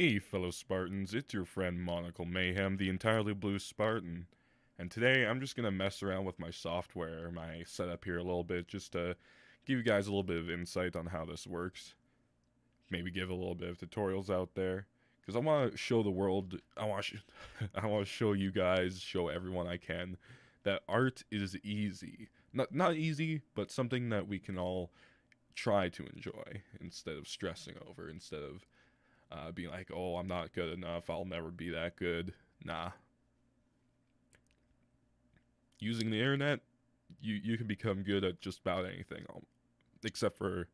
Hey, fellow Spartans, it's your friend Monocle Mayhem, the entirely blue Spartan. And today I'm just gonna mess around with my software, my setup here a little bit, just to give you guys a little bit of insight on how this works. Maybe give a little bit of tutorials out there. Because I want to show the world, I want to show you guys, show everyone I can, that art is easy. Not easy, but something that we can all try to enjoy instead of stressing over, instead of being like, oh, I'm not good enough, I'll never be that good. Nah. Using the internet, you can become good at just about anything, except for,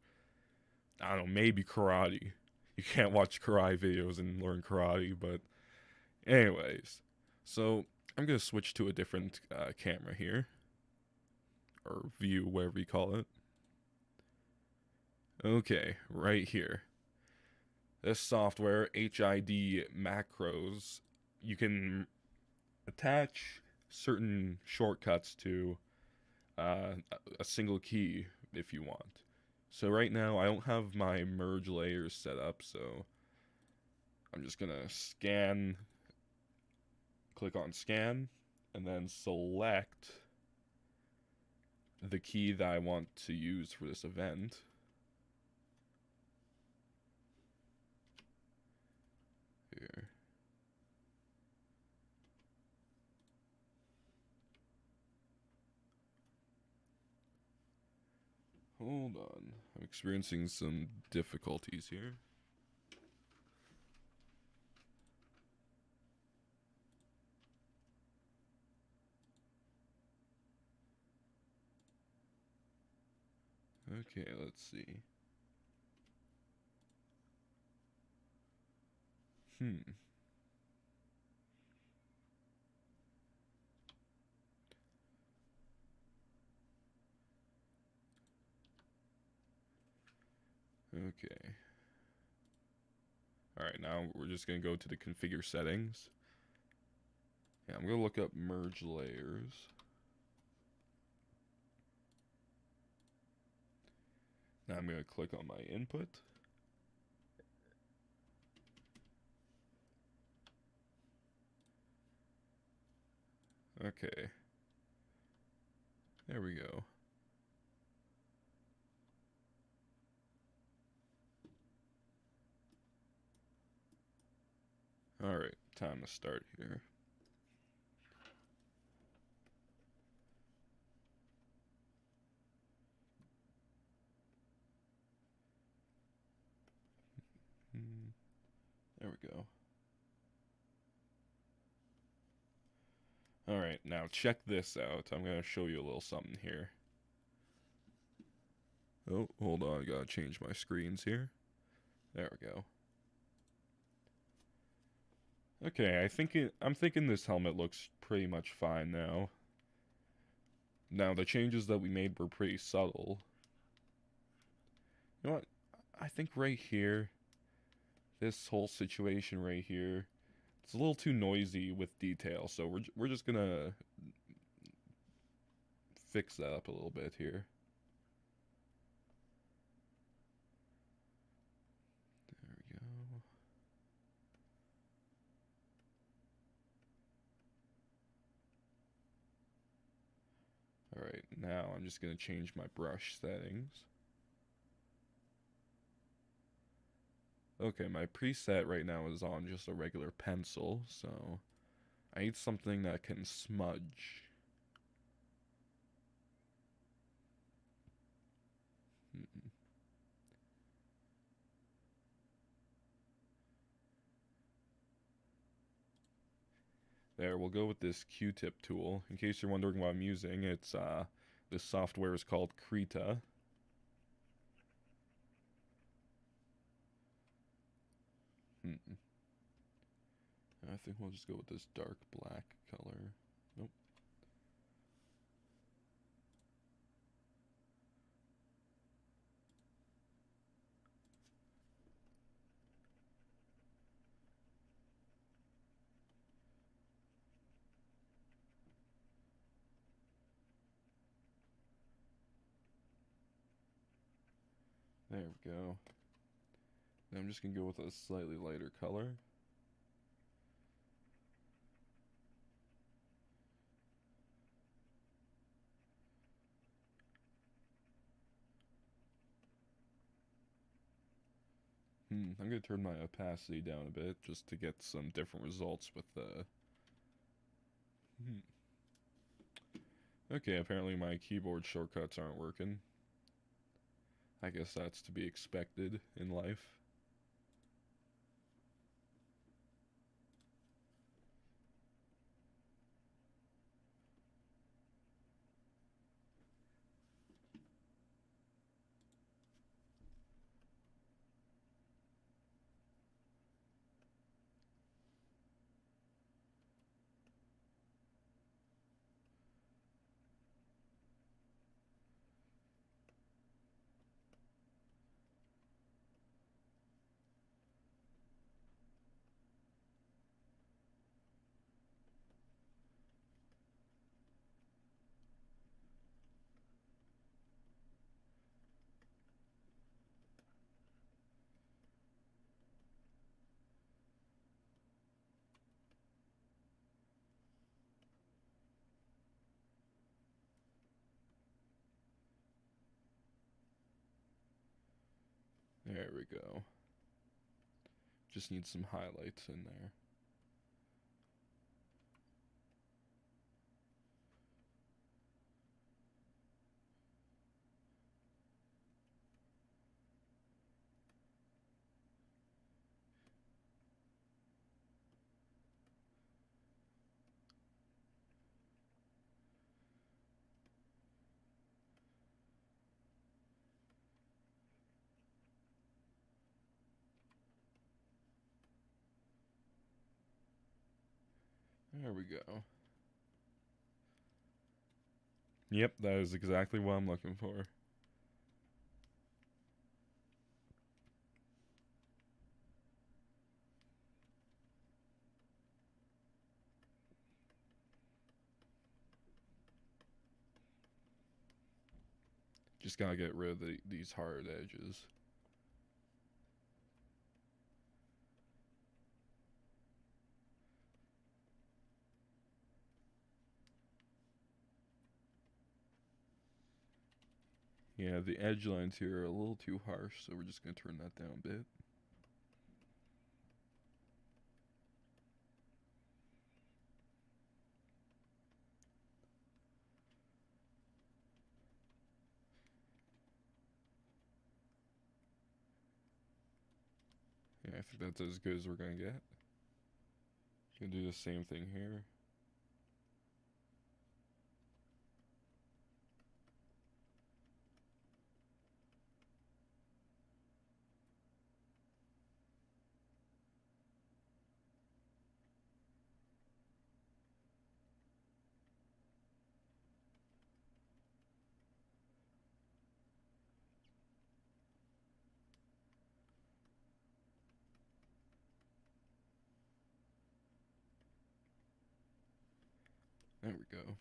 I don't know, maybe karate. You can't watch karate videos and learn karate, but anyways. So, I'm going to switch to a different camera here, or view, whatever you call it. Okay, right here. This software, HID macros, you can attach certain shortcuts to a single key if you want. So right now I don't have my merge layers set up, so I'm just gonna click on scan, and then select the key that I want to use for this event. Here. Hold on. I'm experiencing some difficulties here. Okay, let's see. Hmm. Okay. Alright, now we're just going to go to the configure settings. Yeah, I'm going to look up merge layers. Now I'm going to click on my input. Okay. There we go. Alright, time to start here. There we go. Alright, now check this out. I'm going to show you a little something here. Oh, hold on, I gotta change my screens here. There we go. Okay, I'm thinking this helmet looks pretty much fine now. Now, the changes that we made were pretty subtle. You know what? I think right here, this whole situation right here, it's a little too noisy with detail, so we're just gonna fix that up a little bit here. There we go. Alright, now I'm just gonna change my brush settings. Okay, my preset right now is on just a regular pencil, so I need something that can smudge. There, we'll go with this Q-tip tool. In case you're wondering what I'm using, it's this software is called Krita. I think we'll just go with this dark black color. Nope. There we go. And I'm just going to go with a slightly lighter color. I'm going to turn my opacity down a bit just to get some different results with the... Okay, apparently my keyboard shortcuts aren't working. I guess that's to be expected in life. There we go. Just need some highlights in there. There we go. Yep, that is exactly what I'm looking for. Just gotta get rid of these hard edges. Yeah, the edge lines here are a little too harsh, so we're just gonna turn that down a bit. Yeah, I think that's as good as we're gonna get. Gonna do the same thing here. There we go.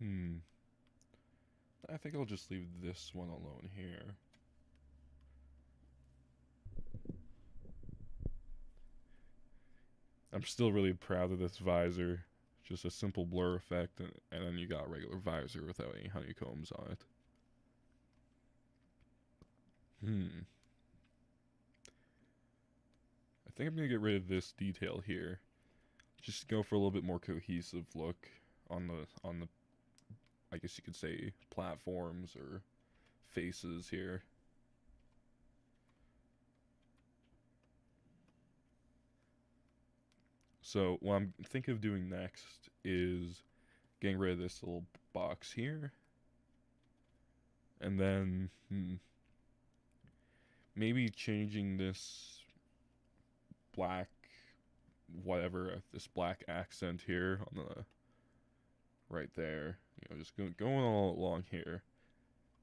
Hmm. I think I'll just leave this one alone here. I'm still really proud of this visor. Just a simple blur effect, and then you got a regular visor without any honeycombs on it. Hmm. I think I'm gonna get rid of this detail here. Just go for a little bit more cohesive look on the I guess you could say platforms or faces here. So what I'm thinking of doing next is getting rid of this little box here, and then maybe changing this black whatever this black accent here on the right there. You know, just going all along here.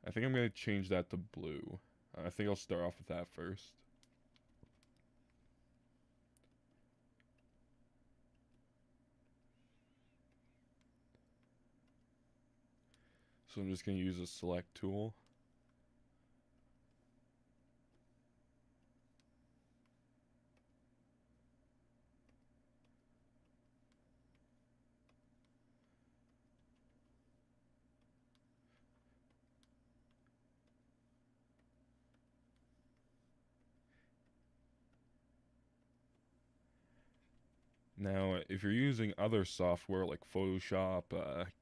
I think I'm gonna change that to blue. I think I'll start off with that first. So I'm just gonna use a select tool. Now, if you're using other software like Photoshop,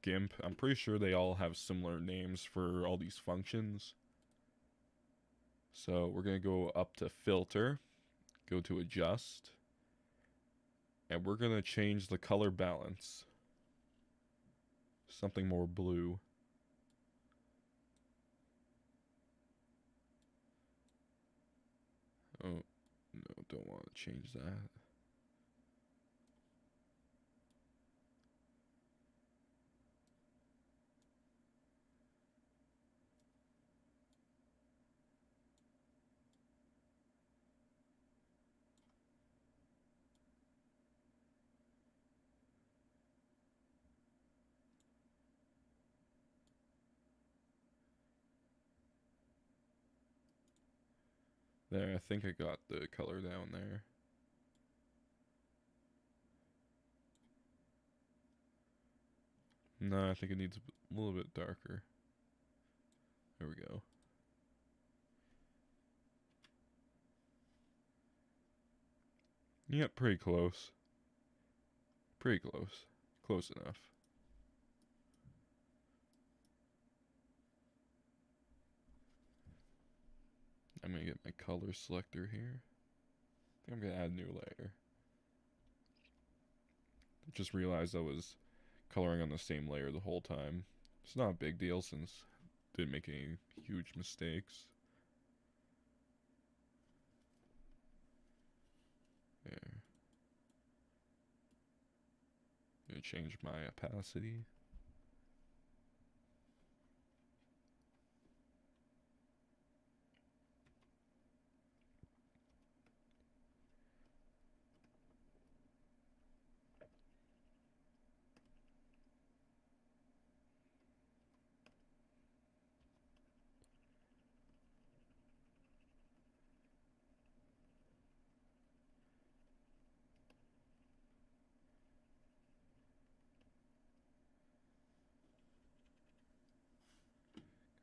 GIMP, I'm pretty sure they all have similar names for all these functions. So we're going to go up to Filter, go to Adjust, and we're going to change the color balance. Something more blue. Oh, no, don't want to change that. There, I think I got the color down there. No, I think it needs a little bit darker. There we go. Yep, pretty close. Pretty close. Close enough. I'm gonna get my color selector here. I think I'm gonna add a new layer. Just realized I was coloring on the same layer the whole time. It's not a big deal since I didn't make any huge mistakes. There. Gonna change my opacity.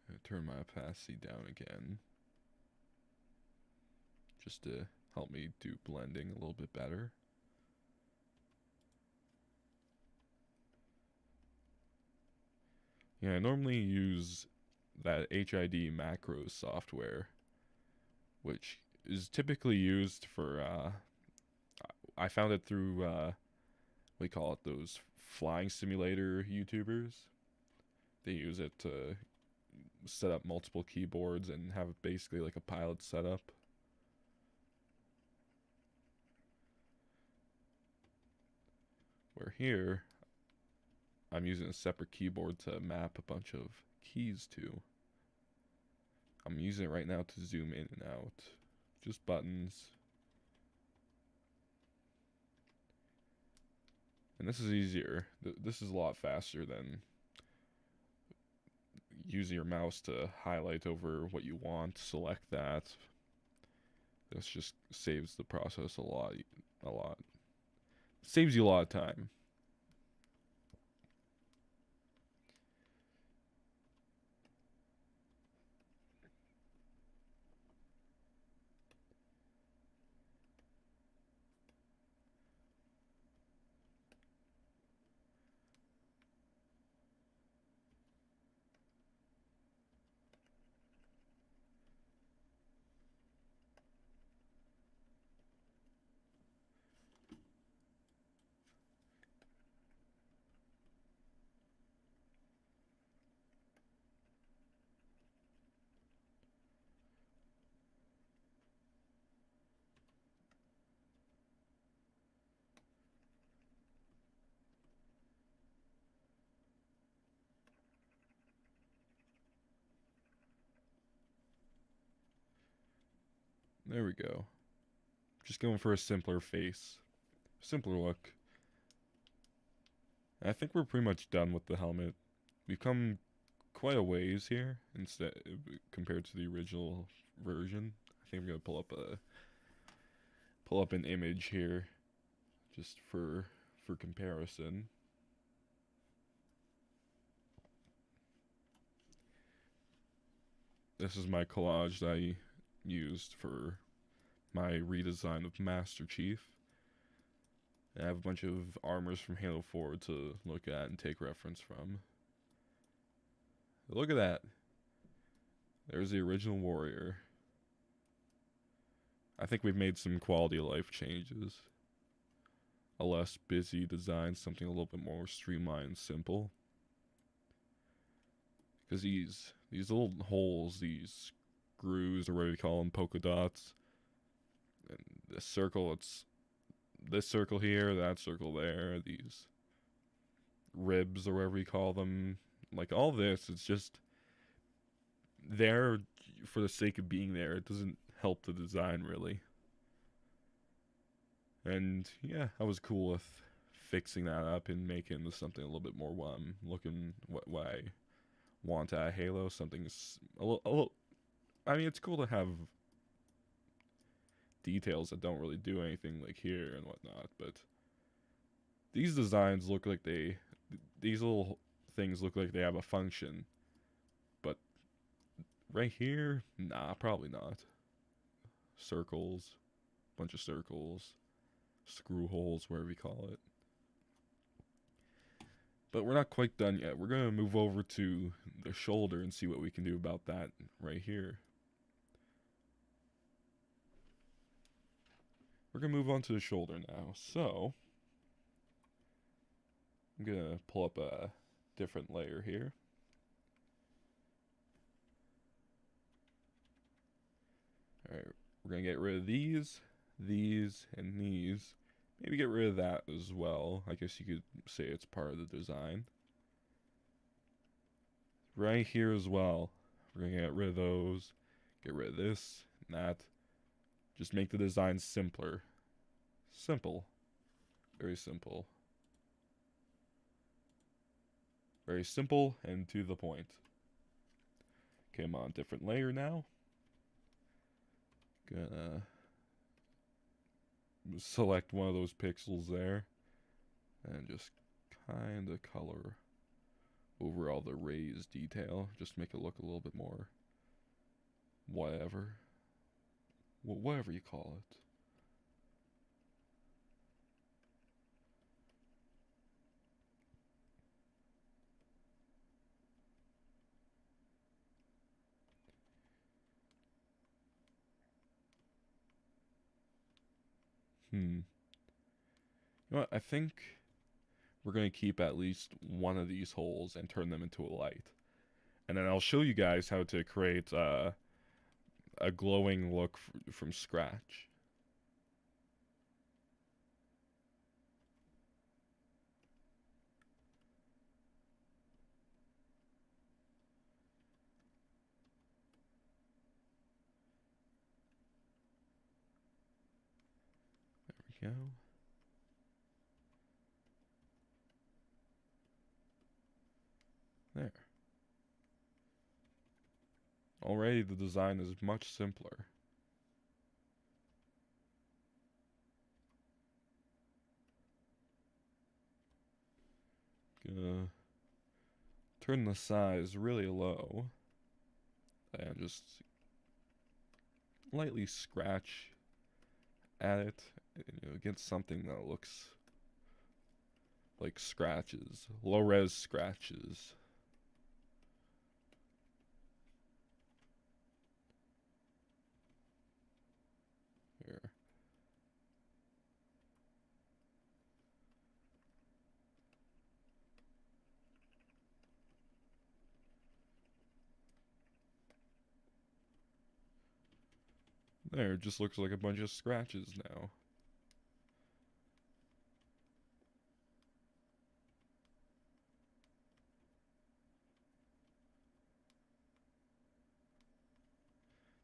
Gonna turn my opacity down again. Just to help me do blending a little bit better. Yeah, I normally use that HID macros software, which is typically used for, I found it through, what do you call it, those flying simulator YouTubers. They use it to set up multiple keyboards and have basically like a pilot setup. Where here, I'm using a separate keyboard to map a bunch of keys to. I'm using it right now to zoom in and out. Just buttons. And this is easier. This is a lot faster than using your mouse to highlight over what you want, select that. This just saves the process a lot. A lot. Saves you a lot of time. There we go. Just going for a simpler face. Simpler look. I think we're pretty much done with the helmet. We've come quite a ways here instead compared to the original version. I think I'm gonna pull up an image here just for comparison. This is my collage that I used for my redesign of Master Chief. I have a bunch of armors from Halo 4 to look at and take reference from. Look at that. There's the original warrior. I think we've made some quality of life changes. A less busy design, something a little bit more streamlined, simple. Because these little holes, these grooves, or whatever you call them, polka dots, and this circle, it's this circle here, that circle there, these ribs, or whatever you call them. Like, all this, it's just there for the sake of being there. It doesn't help the design, really. And, yeah, I was cool with fixing that up and making this something a little bit more what I'm looking, what I want out of Halo. Something's a little, I mean, it's cool to have details that don't really do anything, like here and whatnot, but these designs look like these little things look like they have a function, but right here, nah, probably not. Circles, bunch of circles, screw holes, whatever you call it. But we're not quite done yet. We're gonna move over to the shoulder and see what we can do about that right here. We're gonna move on to the shoulder now. So I'm gonna pull up a different layer here. Alright, we're gonna get rid of these, and these. Maybe get rid of that as well. I guess you could say it's part of the design. Right here as well. We're gonna get rid of those. Get rid of this and that. Just make the design simpler. Simple. Very simple. Very simple and to the point. Okay, I'm on a different layer now. Gonna select one of those pixels there and just kind of color over all the raised detail. Just make it look a little bit more whatever. Whatever you call it. You know what? I think we're going to keep at least one of these holes and turn them into a light. And then I'll show you guys how to create a glowing look from scratch. There we go. There. Already the design is much simpler. Gonna turn the size really low and just lightly scratch at it, against something that looks like scratches, low res scratches. Here. There, it just looks like a bunch of scratches now.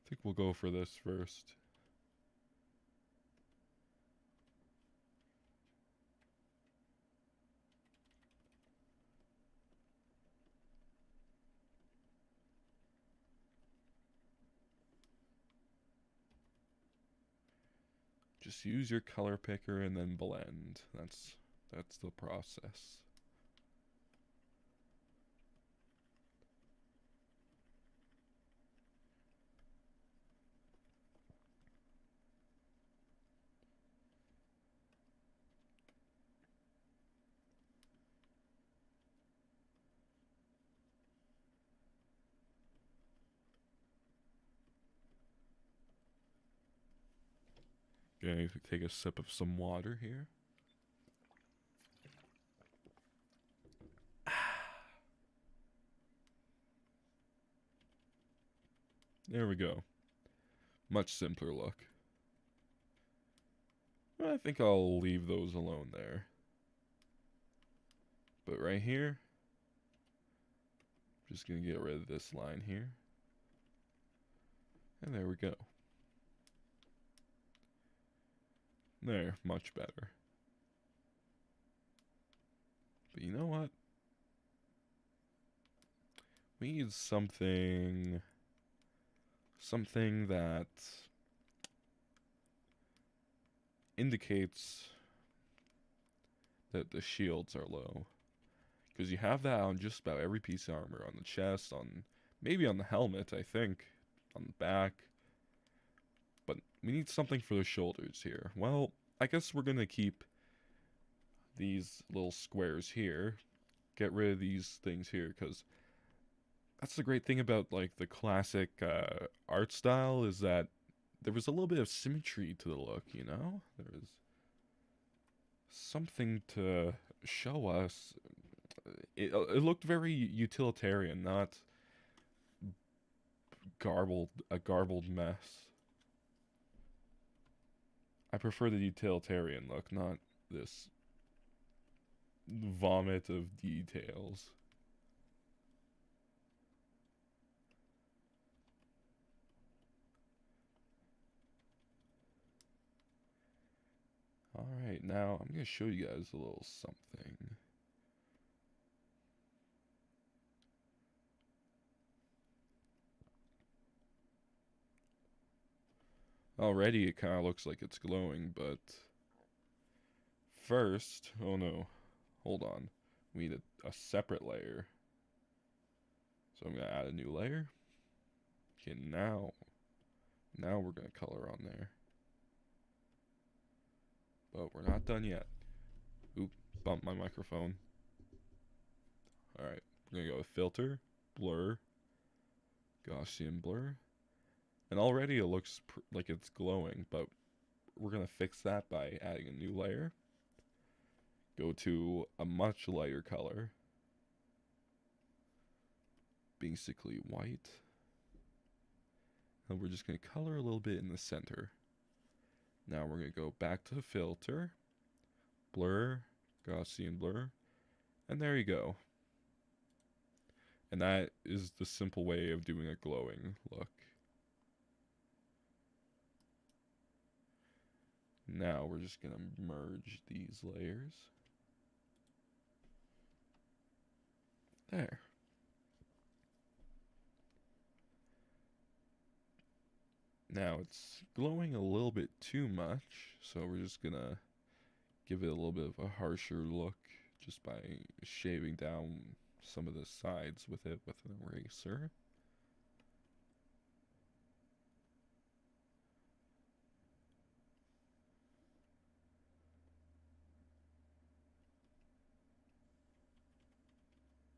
I think we'll go for this first. Just use your color picker and then blend. That's the process. Gonna take a sip of some water here. There we go. Much simpler look. I think I'll leave those alone there. But right here, just gonna get rid of this line here. And there we go. There, much better. But you know what? We need something that indicates that the shields are low. Because you have that on just about every piece of armor. On the chest, maybe on the helmet, I think. On the back. But we need something for the shoulders here. Well, I guess we're gonna keep these little squares here. Get rid of these things here, because that's the great thing about like the classic art style, is that there was a little bit of symmetry to the look, you know? There was something to show us. It looked very utilitarian, not a garbled mess. I prefer the utilitarian look, not this vomit of details. Alright, now I'm going to show you guys a little something. Already it kind of looks like it's glowing, but first, oh no, hold on. We need a separate layer. So I'm going to add a new layer. Okay, now we're going to color on there. But we're not done yet. Oop, bumped my microphone. Alright, we're going to go with filter, blur, Gaussian blur. And already it looks like it's glowing, but we're going to fix that by adding a new layer. Go to a much lighter color. Basically white. And we're just going to color a little bit in the center. Now we're going to go back to filter, blur, Gaussian blur, and there you go. And that is the simple way of doing a glowing look. Now we're just going to merge these layers. There. Now it's glowing a little bit too much, so we're just gonna give it a little bit of a harsher look just by shaving down some of the sides with it with an eraser.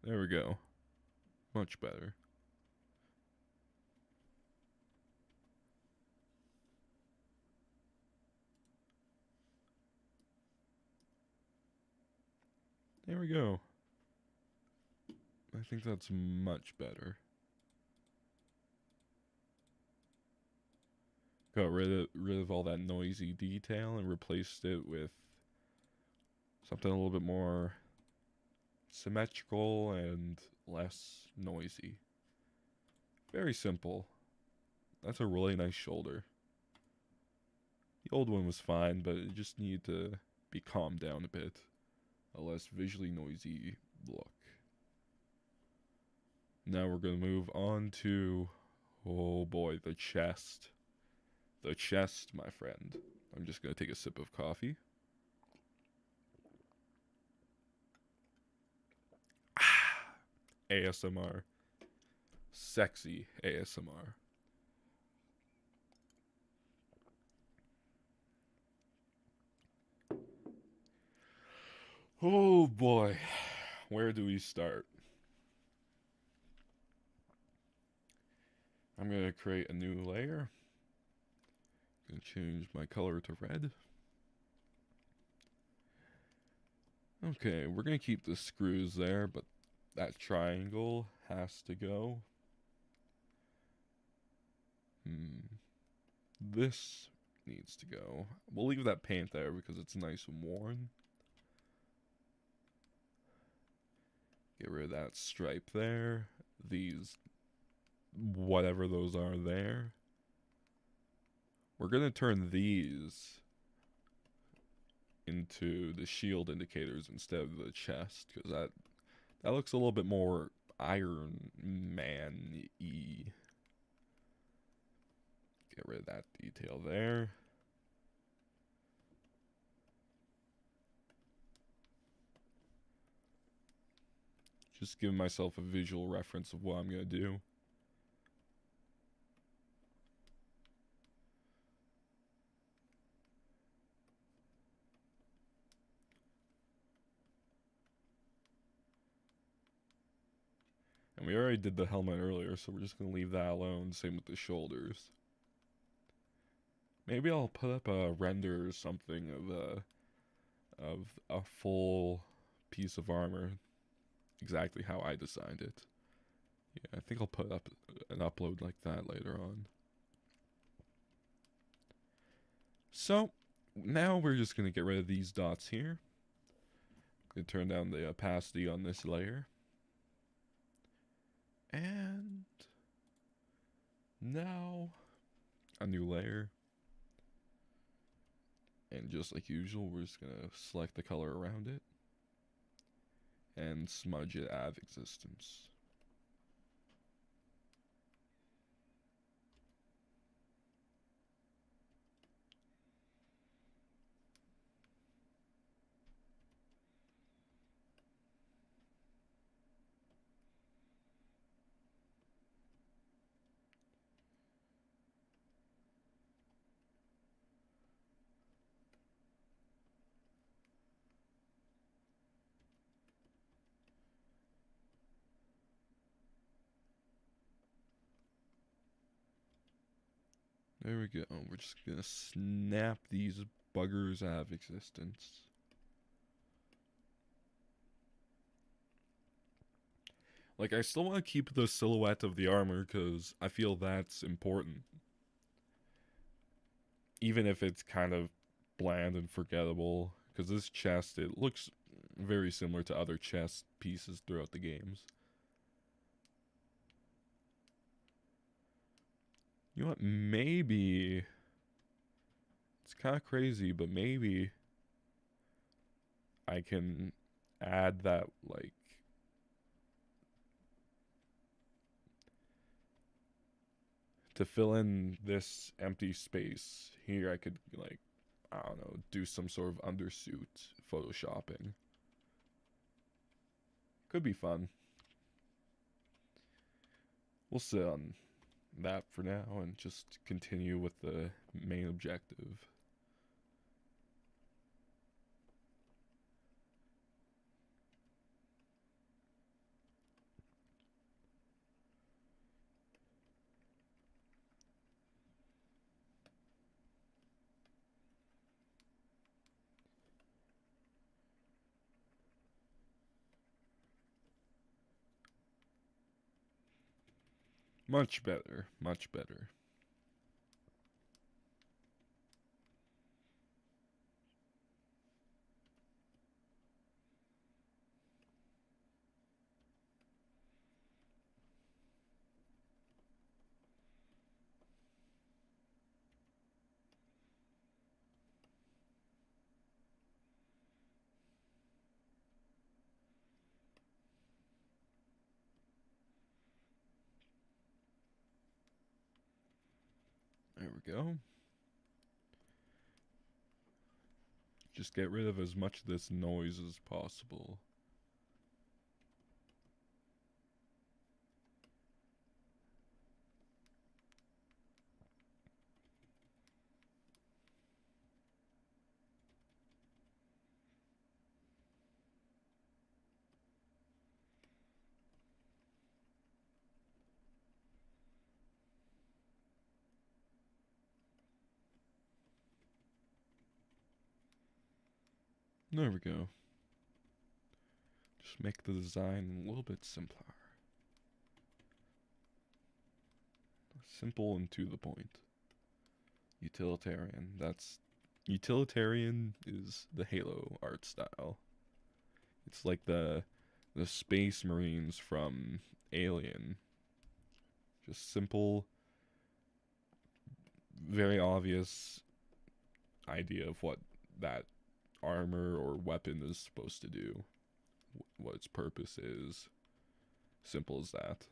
There we go. Much better. There we go. I think that's much better. Got rid of all that noisy detail and replaced it with something a little bit more symmetrical and less noisy. Very simple. That's a really nice shoulder. The old one was fine, but it just needed to be calmed down a bit. A less visually noisy look. Now we're going to move on to, oh boy, the chest. The chest, my friend. I'm just going to take a sip of coffee. ASMR. Sexy ASMR. Oh boy, where do we start? I'm going to create a new layer. I'm going to change my color to red. Okay, we're going to keep the screws there, but that triangle has to go. This needs to go. We'll leave that paint there because it's nice and worn. Get rid of that stripe there. These, whatever those are there. We're going to turn these into the shield indicators instead of the chest, because that looks a little bit more Iron Man-y. Get rid of that detail there. Just giving myself a visual reference of what I'm going to do. And we already did the helmet earlier, so we're just going to leave that alone. Same with the shoulders. Maybe I'll put up a render or something of a full piece of armor, exactly how I designed it. Yeah, I think I'll put up an upload like that later on. So, now we're just going to get rid of these dots here. Going to turn down the opacity on this layer. And now a new layer. And just like usual, we're just going to select the color around it and smudge it out of existence. There we go. We're just going to snap these buggers out of existence. Like, I still want to keep the silhouette of the armor because I feel that's important. Even if it's kind of bland and forgettable. Because this chest, it looks very similar to other chest pieces throughout the games. You know what? Maybe it's kind of crazy, but maybe I can add that, like, to fill in this empty space here, I could, like, I don't know, do some sort of undersuit photoshopping. Could be fun. We'll sit on that for now and just continue with the main objective. Much better, much better. There we go. Just get rid of as much of this noise as possible. There we go. Just make the design a little bit simpler. Simple and to the point. Utilitarian. Utilitarian is the Halo art style. It's like the space marines from Alien. Just simple, very obvious idea of what that armor or weapon is supposed to do. What its purpose is. Simple as that.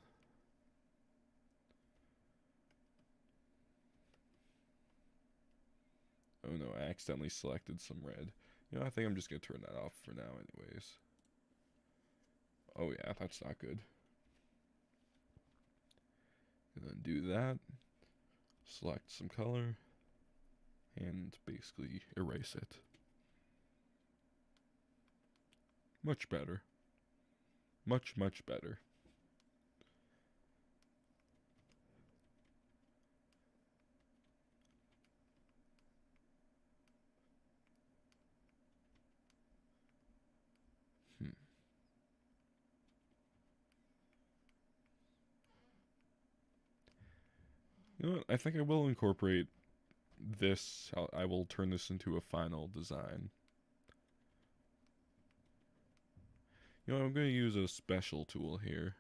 Oh no, I accidentally selected some red. You know, I think I'm just gonna turn that off for now anyways. Oh yeah, that's not good. And then do that. Select some color. And basically erase it. Much better. Much, much better. You know what? I think I will incorporate this. I will turn this into a final design. You know, I'm going to use a special tool here.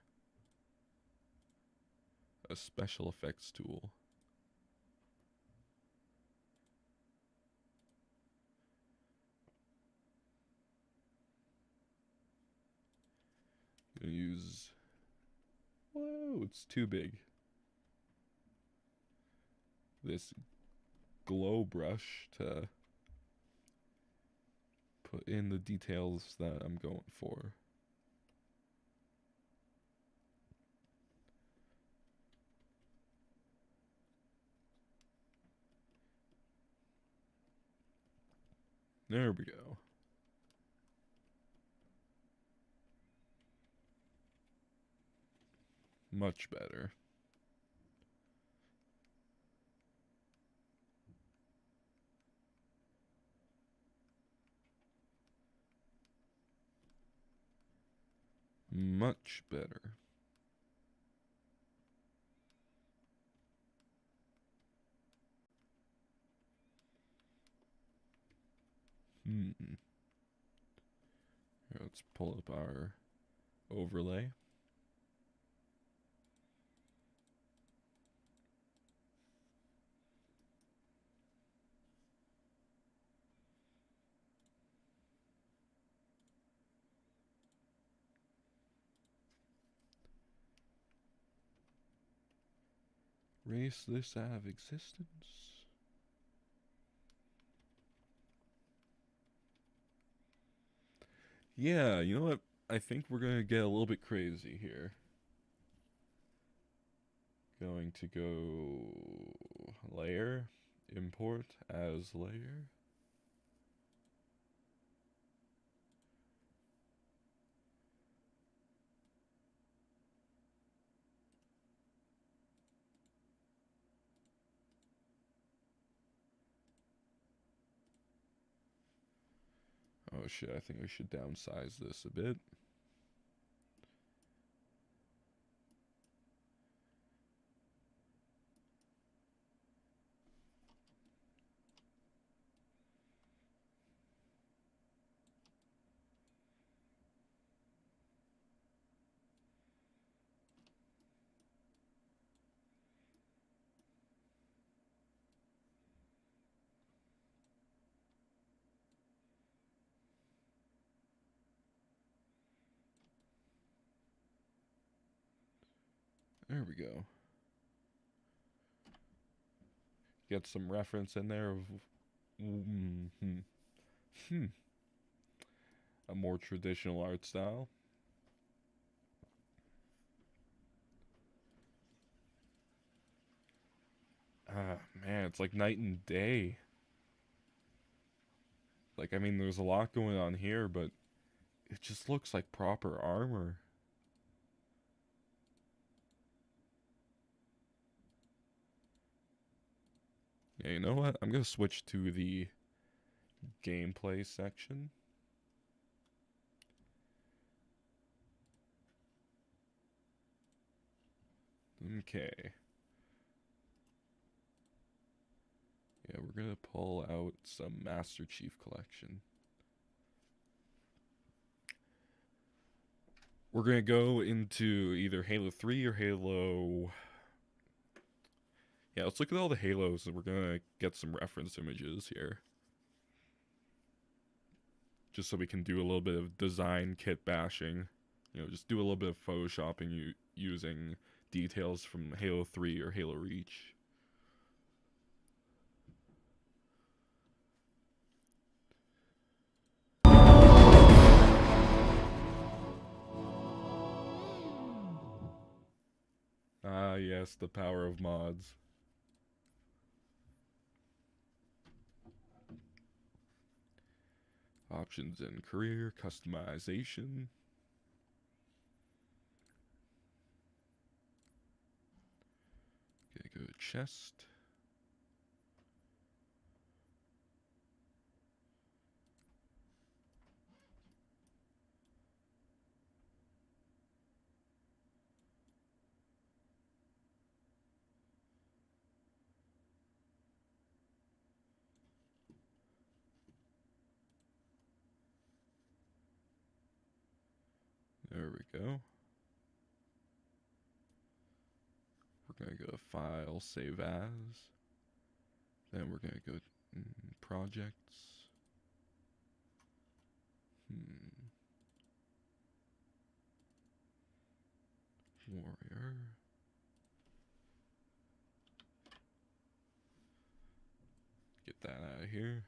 A special effects tool. I'm going to use... Whoa, it's too big. This glow brush to put in the details that I'm going for. There we go. Much better. Much better. Here, let's pull up our overlay. Erase this out of existence. Yeah, you know what? I think we're gonna get a little bit crazy here. Going to go layer, import as layer. Oh shit, I think we should downsize this a bit. There we go. Get some reference in there of a more traditional art style. Ah, man, it's like night and day. Like, I mean, there's a lot going on here, but it just looks like proper armor. Yeah, you know what? I'm gonna switch to the gameplay section. Okay. Yeah, we're gonna pull out some Master Chief Collection. We're gonna go into either Halo 3 or Halo. Yeah, let's look at all the Halos and we're gonna get some reference images here. Just so we can do a little bit of design kit bashing. You know, just do a little bit of photoshopping using details from Halo 3 or Halo Reach. Ah, yes, the power of mods. Options in career, customization. Okay, go to chest. There we go. We're going to go to File, Save As. Then we're going to go Projects. Warrior. Get that out of here.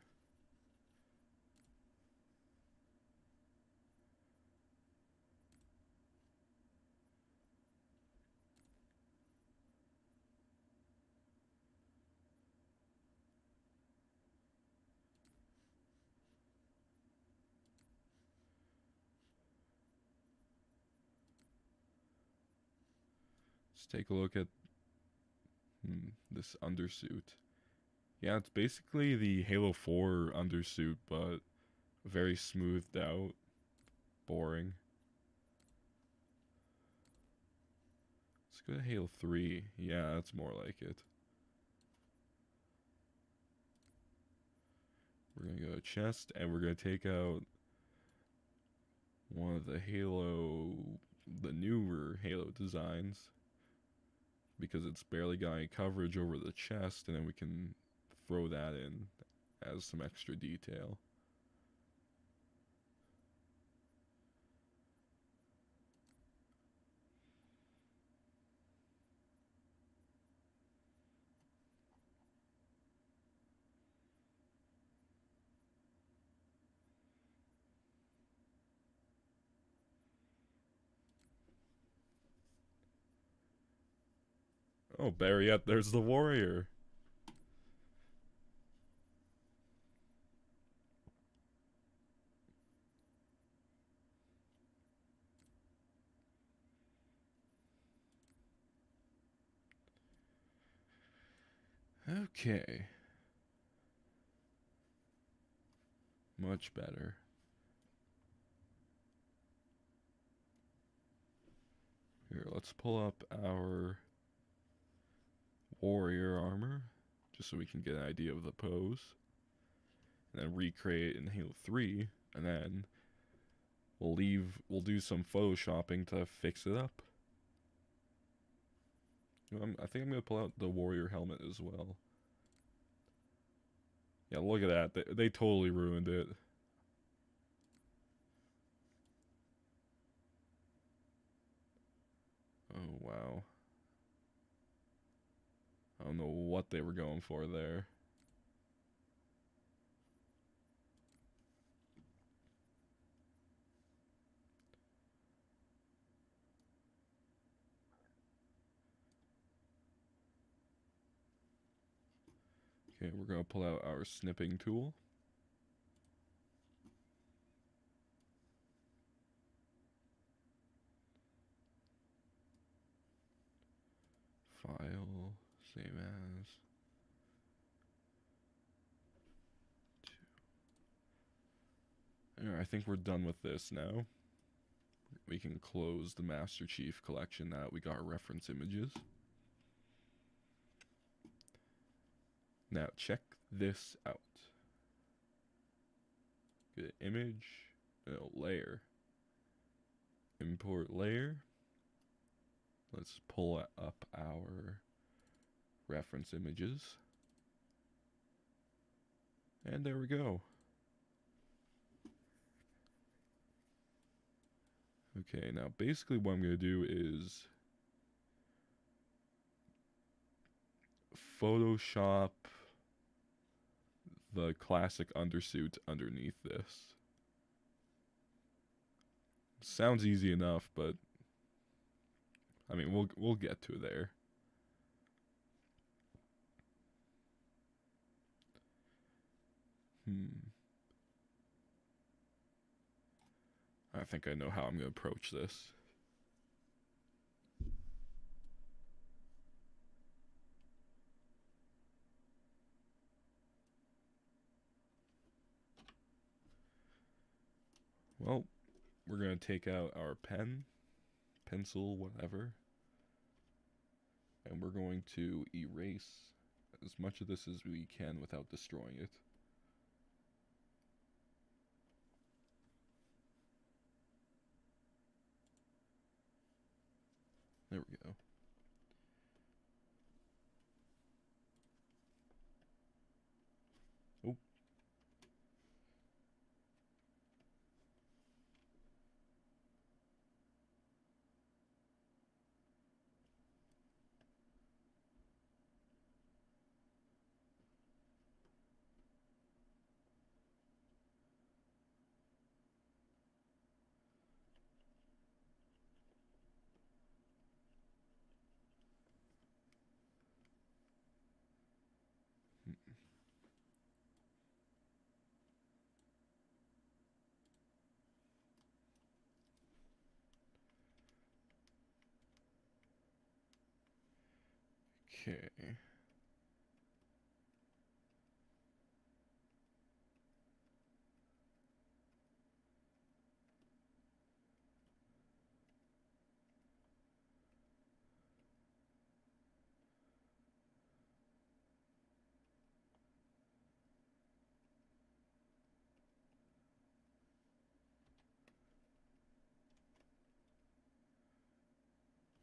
Let's take a look at this undersuit. Yeah, it's basically the Halo 4 undersuit, but very smoothed out. Boring. Let's go to Halo 3. Yeah, that's more like it. We're going to go to chest, and we're going to take out one of the newer Halo designs, because it's barely got any coverage over the chest, and then we can throw that in as some extra detail. Oh, better yet, there's the warrior. Okay. Much better. Here, let's pull up our warrior armor, just so we can get an idea of the pose. And then recreate in Halo 3, and then we'll do some photoshopping to fix it up. I think I'm gonna pull out the warrior helmet as well. Yeah, look at that. They totally ruined it. Oh, wow. I don't know what they were going for there. Okay, we're gonna pull out our snipping tool. File, same as. Alright, I think we're done with this now. We can close the Master Chief collection now that we got our reference images. Now check this out. Get an image, layer. Import layer. Let's pull up our reference images. And there we go. Okay, now basically what I'm going to do is Photoshop the classic undersuit underneath this. Sounds easy enough, but I mean, we'll get to there. I think I know how I'm going to approach this. Well, we're going to take out our pen, pencil, whatever, and we're going to erase as much of this as we can without destroying it. There we go. Oh. Okay.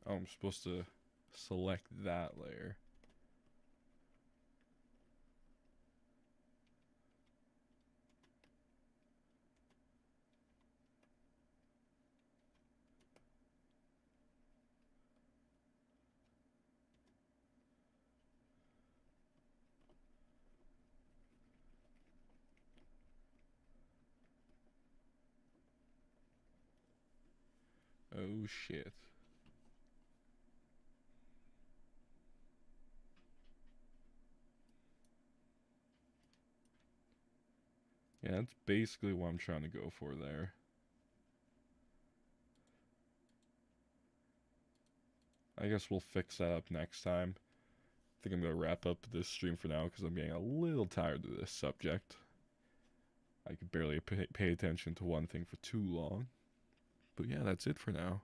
Oh, I'm supposed to select that layer. Oh shit. Yeah, that's basically what I'm trying to go for there. I guess we'll fix that up next time. I think I'm going to wrap up this stream for now because I'm getting a little tired of this subject. I could barely pay attention to one thing for too long. But yeah, that's it for now.